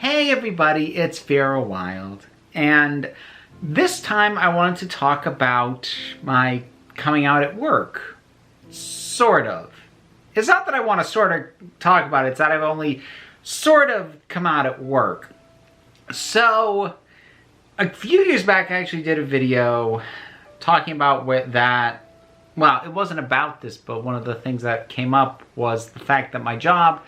Hey everybody, it's Vera Wylde, and this time I wanted to talk about my coming out at work. Sort of. It's not that I want to sort of talk about it, it's that I've only sort of come out at work. So, a few years back I actually did a video talking about well, it wasn't about this, but one of the things that came up was the fact that my job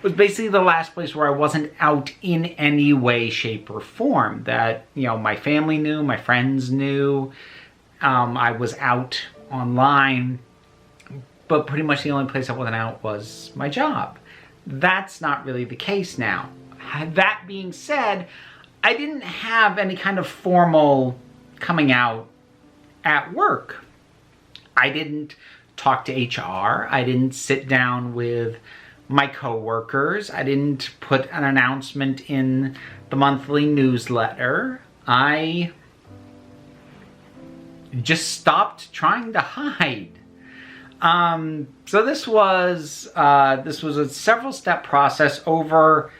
was basically the last place where I wasn't out in any way, shape, or form. That, my family knew, my friends knew, I was out online, but pretty much the only place I wasn't out was my job. That's not really the case now. That being said, I didn't have any kind of formal coming out at work. I didn't talk to HR. I didn't sit down with my coworkers. I didn't put an announcement in the monthly newsletter. I just stopped trying to hide. So this was a several-step process over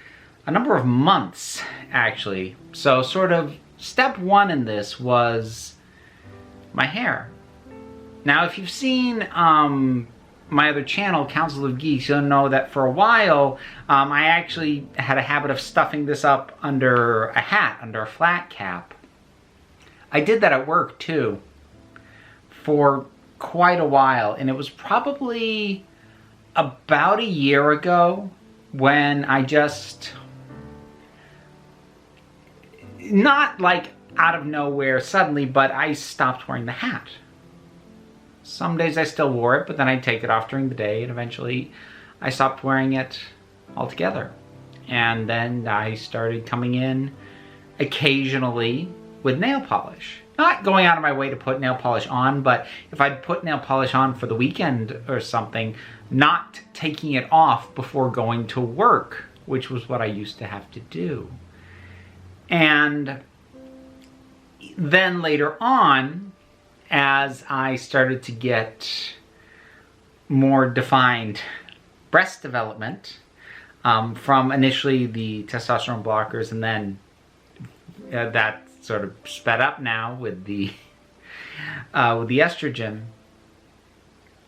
a number of months, actually. So sort of step one in this was my hair. Now, if you've seen my other channel, Council of Geeks, you'll know that for a while, I actually had a habit of stuffing this up under a hat, under a flat cap. I did that at work, too, for quite a while, and it was probably about a year ago when I just, not like out of nowhere suddenly, but I stopped wearing the hat. Some days I still wore it, but then I'd take it off during the day, and eventually I stopped wearing it altogether. And then I started coming in occasionally with nail polish. Not going out of my way to put nail polish on, but if I'd put nail polish on for the weekend or something, not taking it off before going to work, which was what I used to have to do. And then later on, as I started to get more defined breast development from initially the testosterone blockers, and then that sort of sped up now with the estrogen,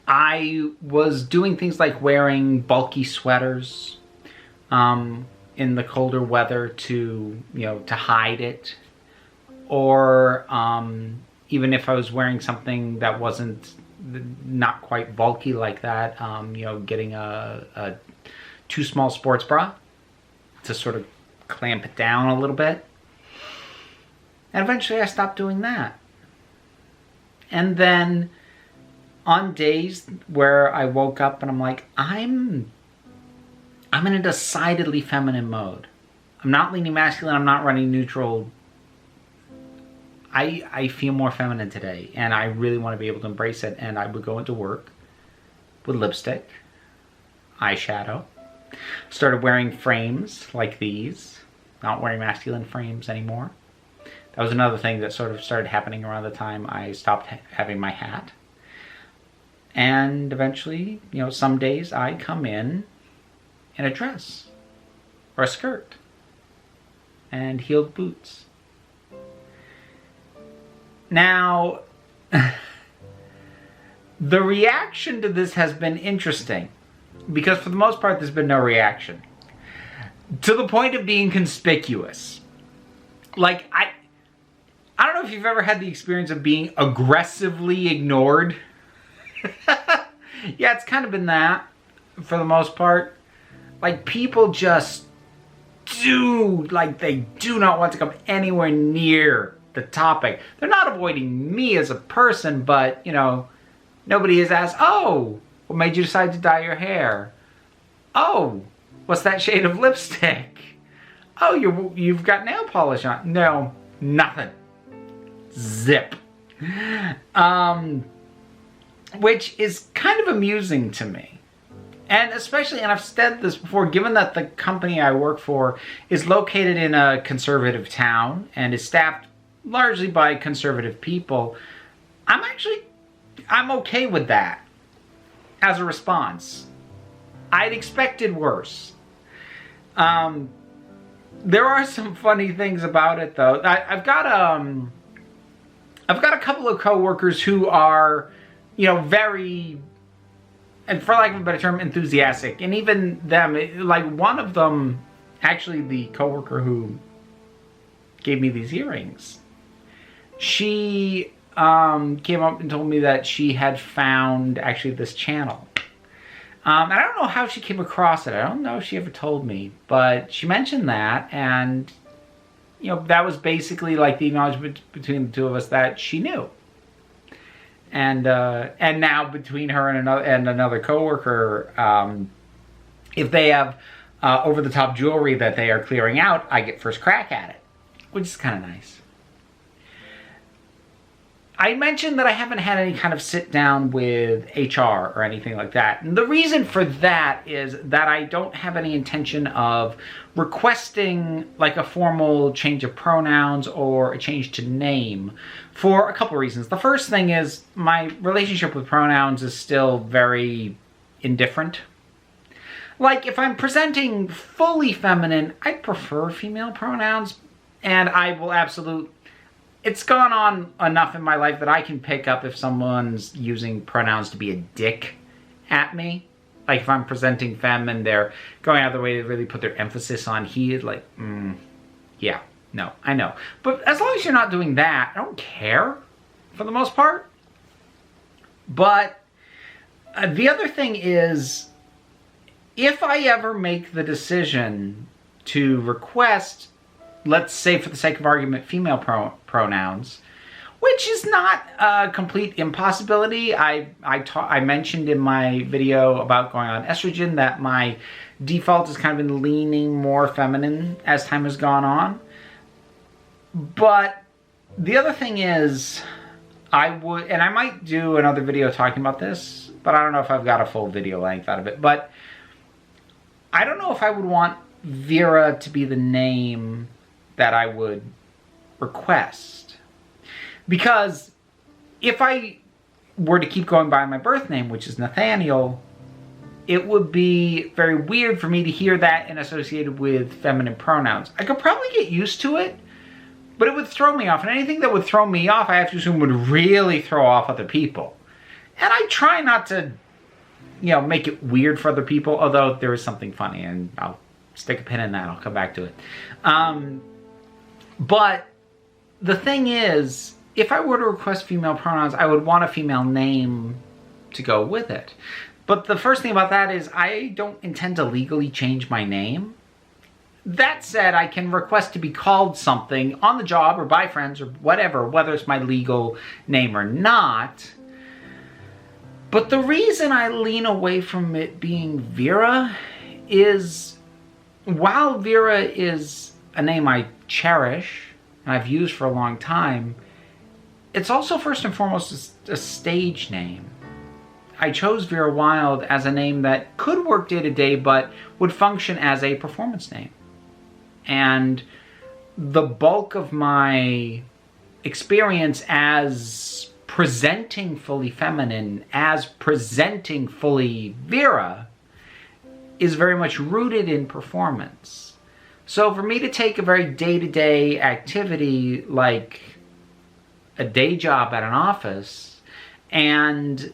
I was doing things like wearing bulky sweaters in the colder weather to hide it, or even if I was wearing something that wasn't not quite bulky like that, getting a too small sports bra to sort of clamp it down a little bit. And eventually I stopped doing that. And then on days where I woke up and I'm like, I'm in a decidedly feminine mode. I'm not leaning masculine, I'm not running neutral. I feel more feminine today, and I really want to be able to embrace it. And I would go into work with lipstick, eyeshadow, started wearing frames like these, not wearing masculine frames anymore. That was another thing that sort of started happening around the time I stopped having my hat. And eventually, some days I come in a dress or a skirt and heeled boots. Now, the reaction to this has been interesting, because for the most part there's been no reaction. To the point of being conspicuous. Like, I don't know if you've ever had the experience of being aggressively ignored. Yeah, it's kind of been that, for the most part. Like, people just they do not want to come anywhere near the topic. They're not avoiding me as a person, but, nobody has asked, oh, what made you decide to dye your hair? Oh, what's that shade of lipstick? Oh, you've got nail polish on. No, nothing. Zip. Which is kind of amusing to me. And especially, and I've said this before, given that the company I work for is located in a conservative town and is staffed largely by conservative people, I'm okay with that as a response. I'd expected worse. There are some funny things about it, though. I've got a couple of coworkers who are, very, and for lack of a better term, enthusiastic. And even them, like one of them, actually the coworker who gave me these earrings, she came up and told me that she had found actually this channel. And I don't know how she came across it. I don't know if she ever told me, but she mentioned that, and that was basically like the acknowledgement between the two of us that she knew. And now between her and another coworker, if they have over-the-top jewelry that they are clearing out, I get first crack at it, which is kind of nice. I mentioned that I haven't had any kind of sit down with HR or anything like that. And the reason for that is that I don't have any intention of requesting like a formal change of pronouns or a change to name for a couple reasons. The first thing is my relationship with pronouns is still very indifferent. Like if I'm presenting fully feminine, I'd prefer female pronouns, and I will it's gone on enough in my life that I can pick up if someone's using pronouns to be a dick at me. Like if I'm presenting femme and they're going out of their way to really put their emphasis on he, like, yeah, no, I know. But as long as you're not doing that, I don't care for the most part. But the other thing is, if I ever make the decision to request, let's say for the sake of argument, female pronouns, which is not a complete impossibility. I mentioned in my video about going on estrogen that my default has kind of been leaning more feminine as time has gone on. But the other thing is, I might do another video talking about this, but I don't know if I've got a full video length out of it. But I don't know if I would want Vera to be the name that I would request. Because if I were to keep going by my birth name, which is Nathaniel, it would be very weird for me to hear that and associated with feminine pronouns. I could probably get used to it, but it would throw me off. And anything that would throw me off, I have to assume would really throw off other people. And I try not to, make it weird for other people, although there is something funny, and I'll stick a pin in that. I'll come back to it. But the thing is, if I were to request female pronouns, I would want a female name to go with it. But the first thing about that is I don't intend to legally change my name. That said, I can request to be called something on the job or by friends or whatever, whether it's my legal name or not. But the reason I lean away from it being Vera is, while Vera is a name I cherish and I've used for a long time, it's also first and foremost a stage name. I chose Vera Wylde as a name that could work day to day, but would function as a performance name. And the bulk of my experience as presenting fully feminine, as presenting fully Vera, is very much rooted in performance. So for me to take a very day-to-day activity like a day job at an office and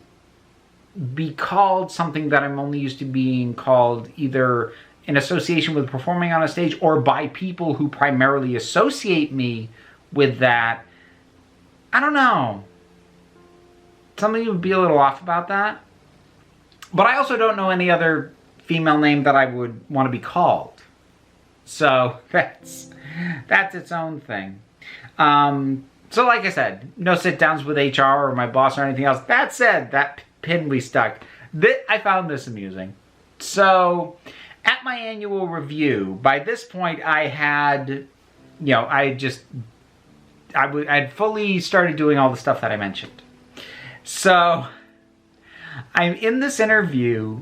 be called something that I'm only used to being called either in association with performing on a stage or by people who primarily associate me with that, I don't know. Something would be a little off about that. But I also don't know any other female name that I would want to be called. So that's its own thing. So like I said, no sit-downs with HR or my boss or anything else. That said, that pin we stuck. I found this amusing. So at my annual review, by this point I had, I'd fully started doing all the stuff that I mentioned. So I'm in this interview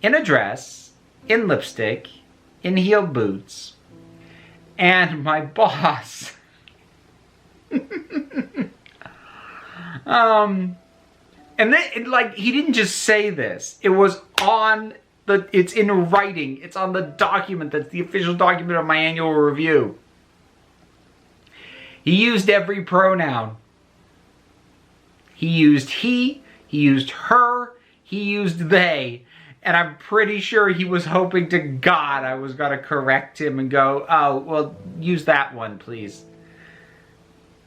in a dress, in lipstick, in heeled boots, and my boss and then, like, he didn't just say this. It was on It's in writing. It's on the document. That's the official document of my annual review. He used every pronoun. He used he used her, he used they. And I'm pretty sure he was hoping to God I was going to correct him and go, oh, well, use that one, please.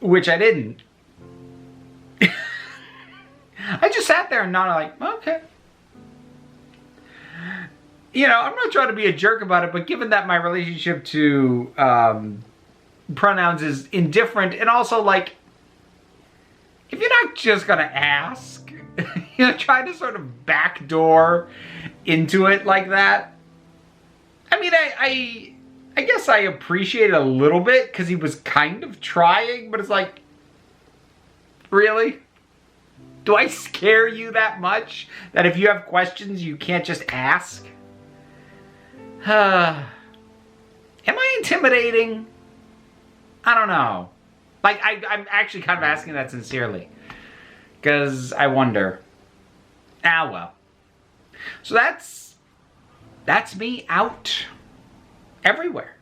Which I didn't. I just sat there and nodded like, okay. You know, I'm not trying to be a jerk about it, but given that my relationship to pronouns is indifferent, and also, like, if you're not just going to ask, you know, try to sort of backdoor into it like that. I mean, I guess I appreciate it a little bit because he was kind of trying, but it's like, really? Do I scare you that much that if you have questions, you can't just ask? Am I intimidating? I don't know. Like, I'm actually kind of asking that sincerely. Because I wonder. Ah, well. So that's me out everywhere.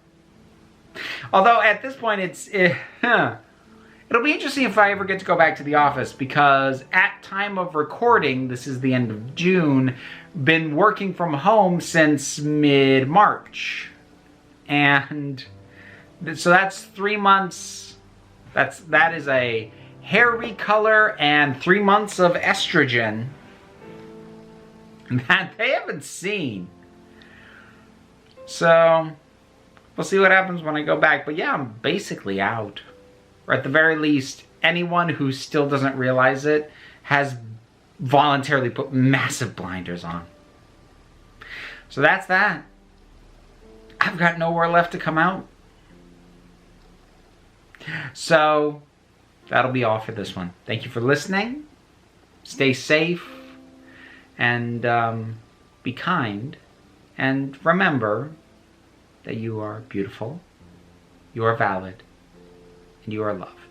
Although at this point it'll be interesting if I ever get to go back to the office, because at time of recording, this is the end of June, been working from home since mid-March. And so that's 3 months. That is a hair recolor and 3 months of estrogen that they haven't seen. So we'll see what happens when I go back. But yeah, I'm basically out. Or at the very least, anyone who still doesn't realize it has voluntarily put massive blinders on. So that's that. I've got nowhere left to come out. So that'll be all for this one. Thank you for listening. Stay safe. And be kind. And remember that you are beautiful. You are valid. And you are loved.